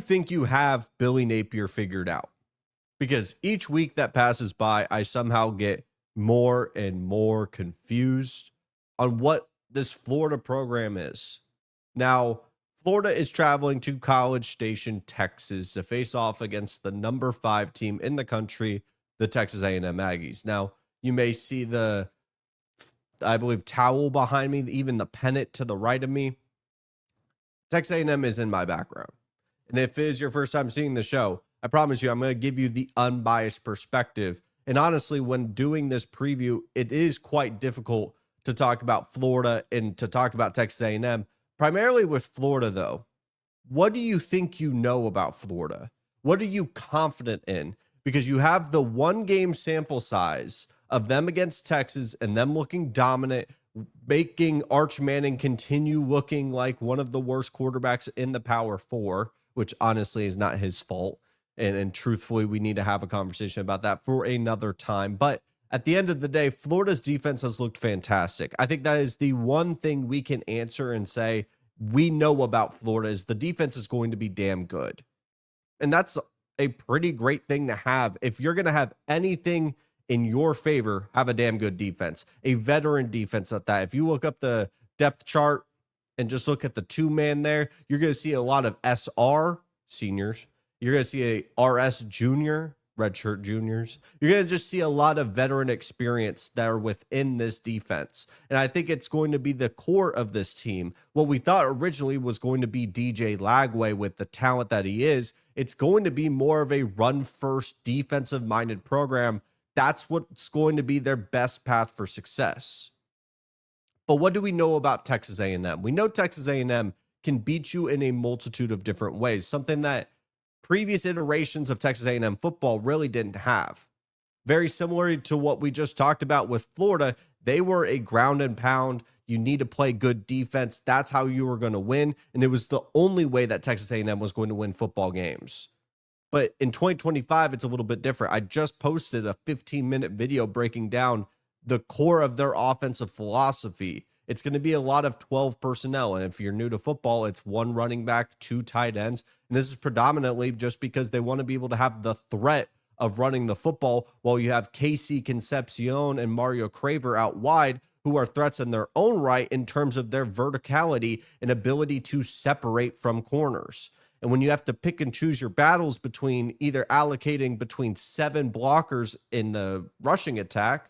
think you have Billy Napier figured out? Because each week that passes by, I somehow get more and more confused on what this Florida program is. Now, Florida is traveling to College Station, Texas to face off against the number 5 team in the country, the Texas A&M Aggies. Now, you may see the, I believe, towel behind me, even the pennant to the right of me. Texas A&M is in my background. And if it is your first time seeing the show, I promise you, I'm going to give you the unbiased perspective. And honestly, when doing this preview, it is quite difficult to talk about Florida and to talk about Texas A&M. Primarily with Florida, though, what do you think you know about Florida? What are you confident in? Because you have the 1-game sample size of them against Texas and them looking dominant, making Arch Manning continue looking like one of the worst quarterbacks in the Power 4, which honestly is not his fault. And truthfully, we need to have a conversation about that for another time. But at the end of the day, Florida's defense has looked fantastic. I think that is the one thing we can answer and say we know about Florida is the defense is going to be damn good. And that's a pretty great thing to have. If you're going to have anything in your favor, have a damn good defense, a veteran defense at that. If you look up the depth chart and just look at the 2-man there, you're going to see a lot of SR seniors. You're going to see a RS junior, redshirt juniors. You're going to just see a lot of veteran experience that are within this defense. And I think it's going to be the core of this team. What we thought originally was going to be DJ Lagway with the talent that he is, it's going to be more of a run-first, defensive-minded program. That's what's going to be their best path for success. But what do we know about Texas A&M? We know Texas A&M can beat you in a multitude of different ways, something that previous iterations of Texas A&M football really didn't have. Very similar to what we just talked about with Florida, they were a ground and pound. You need to play good defense. That's how you were going to win. And it was the only way that Texas A&M was going to win football games. But in 2025, it's a little bit different. I just posted a 15-minute video breaking down the core of their offensive philosophy. It's going to be a lot of 12 personnel. And if you're new to football, it's 1 running back, 2 tight ends. And this is predominantly just because they want to be able to have the threat of running the football while you have Casey Concepcion and Mario Craver out wide, who are threats in their own right in terms of their verticality and ability to separate from corners. And when you have to pick and choose your battles between either allocating between 7 blockers in the rushing attack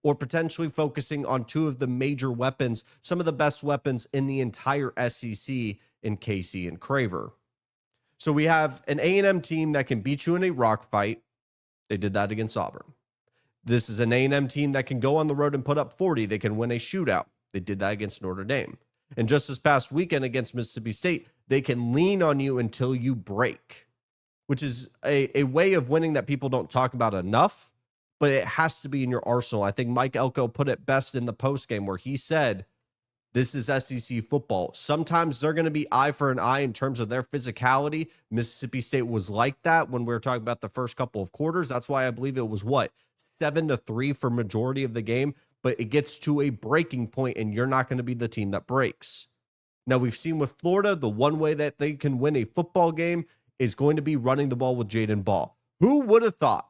or potentially focusing on 2 of the major weapons, some of the best weapons in the entire SEC in Casey and Craver. So we have an A&M team that can beat you in a rock fight. They did that against Auburn. This is an A&M team that can go on the road and put up 40. They can win a shootout. They did that against Notre Dame. And just this past weekend against Mississippi State, they can lean on you until you break, which is a way of winning that people don't talk about enough, but it has to be in your arsenal. I think Mike Elko put it best in the postgame where he said, this is SEC football. Sometimes they're going to be eye for an eye in terms of their physicality. Mississippi State was like that when we were talking about the first couple of quarters. That's why I believe it was 7-3 for majority of the game, but it gets to a breaking point and you're not going to be the team that breaks. Now we've seen with Florida, the one way that they can win a football game is going to be running the ball with Jaden Ball. Who would have thought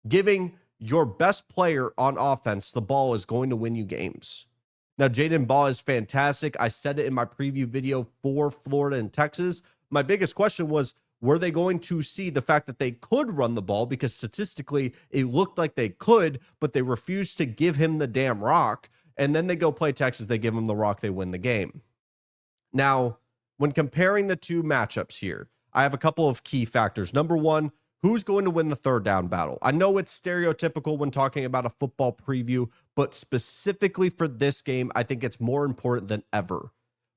giving your best player on offense the ball is going to win you games? Now, Jaden Ball is fantastic. I said it in my preview video for Florida and Texas. My biggest question was, were they going to see the fact that they could run the ball? Because statistically, it looked like they could, but they refused to give him the damn rock. And then they go play Texas. They give him the rock. They win the game. Now, when comparing the 2 matchups here, I have a couple of key factors. Number 1, who's going to win the third down battle? I know it's stereotypical when talking about a football preview, but specifically for this game, I think it's more important than ever.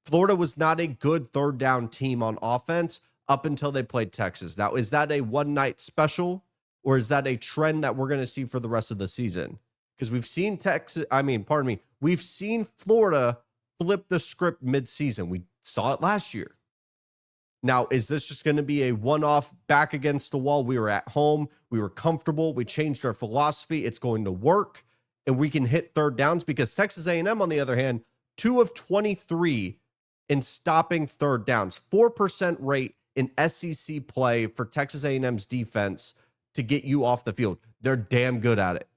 Florida was not a good third down team on offense up until they played Texas. Now, is that a one-night special, or is that a trend that we're going to see for the rest of the season? Because we've seen we've seen Florida flip the script mid-season. We saw it last year. Now, is this just going to be a one-off back against the wall? We were at home. We were comfortable. We changed our philosophy. It's going to work, and we can hit third downs because Texas A&M, on the other hand, 2 of 23 in stopping third downs, 4% rate in SEC play for Texas A&M's defense to get you off the field. They're damn good at it.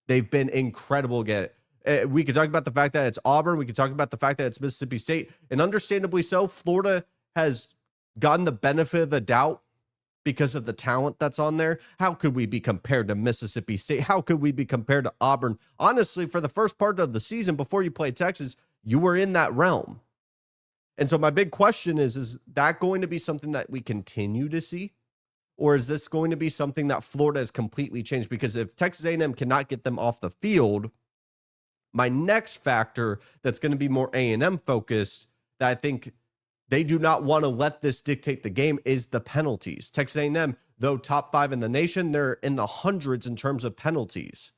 They've been incredible at it. We could talk about the fact that it's Auburn. We could talk about the fact that it's Mississippi State. And understandably so, Florida has gotten the benefit of the doubt because of the talent that's on there. How could we be compared to Mississippi State? How could we be compared to Auburn? Honestly, for the first part of the season before you played Texas, you were in that realm. And so my big question is that going to be something that we continue to see? Or is this going to be something that Florida has completely changed? Because if Texas A&M cannot get them off the field, my next factor that's going to be more A&M focused that I think they do not want to let this dictate the game is the penalties. Texas A&M, though top 5 in the nation, they're in the hundreds in terms of penalties.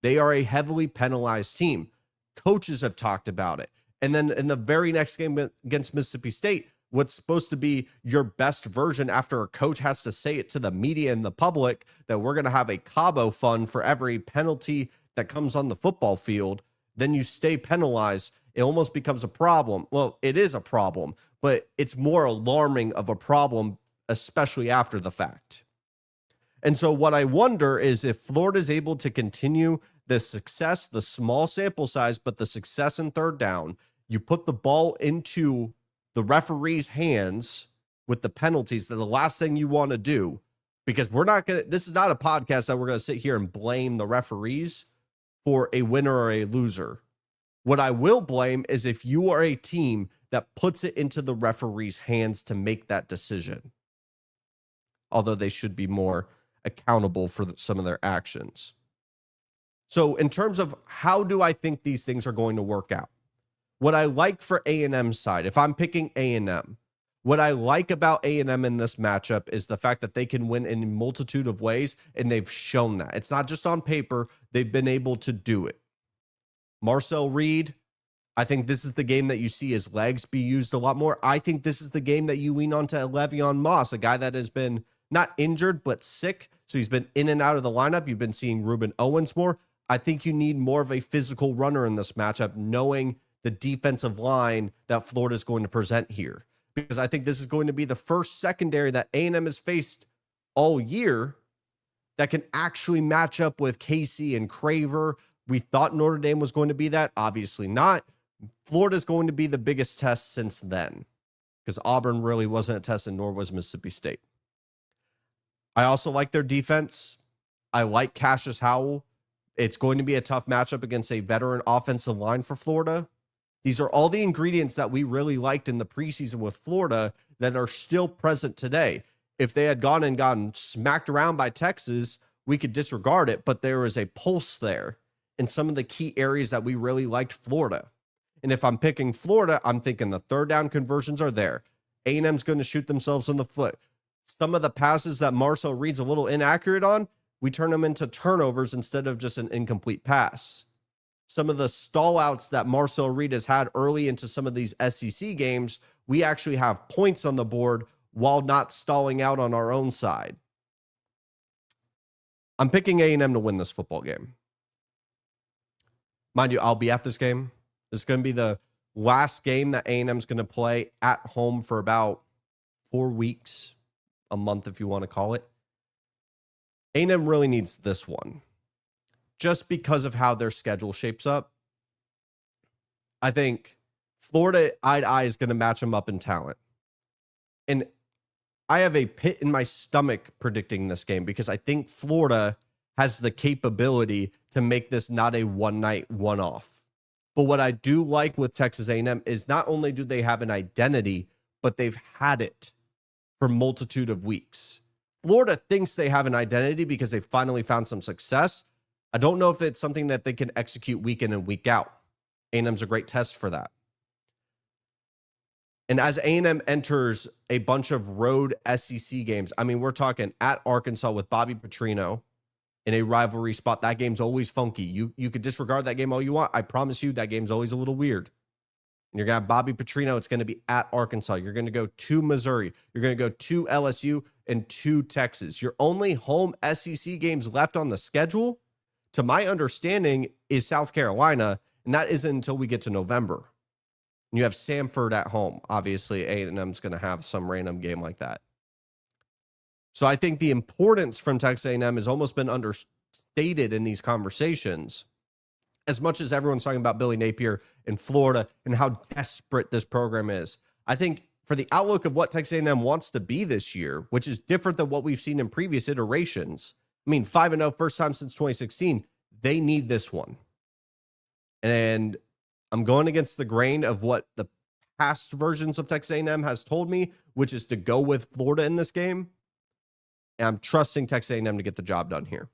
They are a heavily penalized team. Coaches have talked about it. And then in the very next game against Mississippi State, what's supposed to be your best version after a coach has to say it to the media and the public that we're going to have a Cabo fund for every penalty that comes on the football field, then you stay penalized. It almost becomes a problem. Well, it is a problem, but it's more alarming of a problem, especially after the fact. And so what I wonder is if Florida is able to continue the success, the small sample size, but the success in third down, you put the ball into the referee's hands with the penalties, that the last thing you want to do, because this is not a podcast that we're going to sit here and blame the referees for a winner or a loser. What I will blame is if you are a team that puts it into the referee's hands to make that decision. Although they should be more accountable for some of their actions. So in terms of how do I think these things are going to work out? What I like for A&M's side, if I'm picking A&M, what I like about A&M in this matchup is the fact that they can win in a multitude of ways, and they've shown that. It's not just on paper. They've been able to do it. Marcel Reed, I think this is the game that you see his legs be used a lot more. I think this is the game that you lean on to Le'Veon Moss, a guy that has been not injured, but sick. So he's been in and out of the lineup. You've been seeing Ruben Owens more. I think you need more of a physical runner in this matchup, knowing the defensive line that Florida is going to present here. Because I think this is going to be the first secondary that A&M has faced all year that can actually match up with Casey and Craver. We thought Notre Dame was going to be that. Obviously not. Florida is going to be the biggest test since then, because Auburn really wasn't a test, and nor was Mississippi State. I also like their defense. I like Cassius Howell. It's going to be a tough matchup against a veteran offensive line for Florida. These are all the ingredients that we really liked in the preseason with Florida that are still present today. If they had gone and gotten smacked around by Texas, we could disregard it, but there is a pulse there in some of the key areas that we really liked Florida. And if I'm picking Florida, I'm thinking the third down conversions are there. A&M's going to shoot themselves in the foot. Some of the passes that Marcel Reed's a little inaccurate on, we turn them into turnovers instead of just an incomplete pass. Some of the stall outs that Marcel Reed has had early into some of these SEC games, we actually have points on the board while not stalling out on our own side. I'm picking A&M to win this football game. Mind you, I'll be at this game. This is going to be the last game that A&M's going to play at home for about 4 weeks, a month if you want to call it. A&M really needs this one, just because of how their schedule shapes up. I think Florida eye to eye is going to match them up in talent. And I have a pit in my stomach predicting this game because I think Florida has the capability to make this not a one-night, one-off. But what I do like with Texas A&M is not only do they have an identity, but they've had it for a multitude of weeks. Florida thinks they have an identity because they finally found some success. I don't know if it's something that they can execute week in and week out. A&M's a great test for that. And as A&M enters a bunch of road SEC games, I mean, we're talking at Arkansas with Bobby Petrino in a rivalry spot. That game's always funky. You could disregard that game all you want. I promise you that game's always a little weird. And you're going to have Bobby Petrino. It's going to be at Arkansas. You're going to go to Missouri. You're going to go to LSU and to Texas. Your only home SEC games left on the schedule, to my understanding, is South Carolina, and that isn't until we get to November. And you have Samford at home. Obviously, A&M's going to have some random game like that. So I think the importance from Texas A&M has almost been understated in these conversations. As much as everyone's talking about Billy Napier in Florida and how desperate this program is, I think for the outlook of what Texas A&M wants to be this year, which is different than what we've seen in previous iterations. I mean, 5-0, first time since 2016. They need this one. And I'm going against the grain of what the past versions of Texas A&M has told me, which is to go with Florida in this game. And I'm trusting Texas A&M to get the job done here.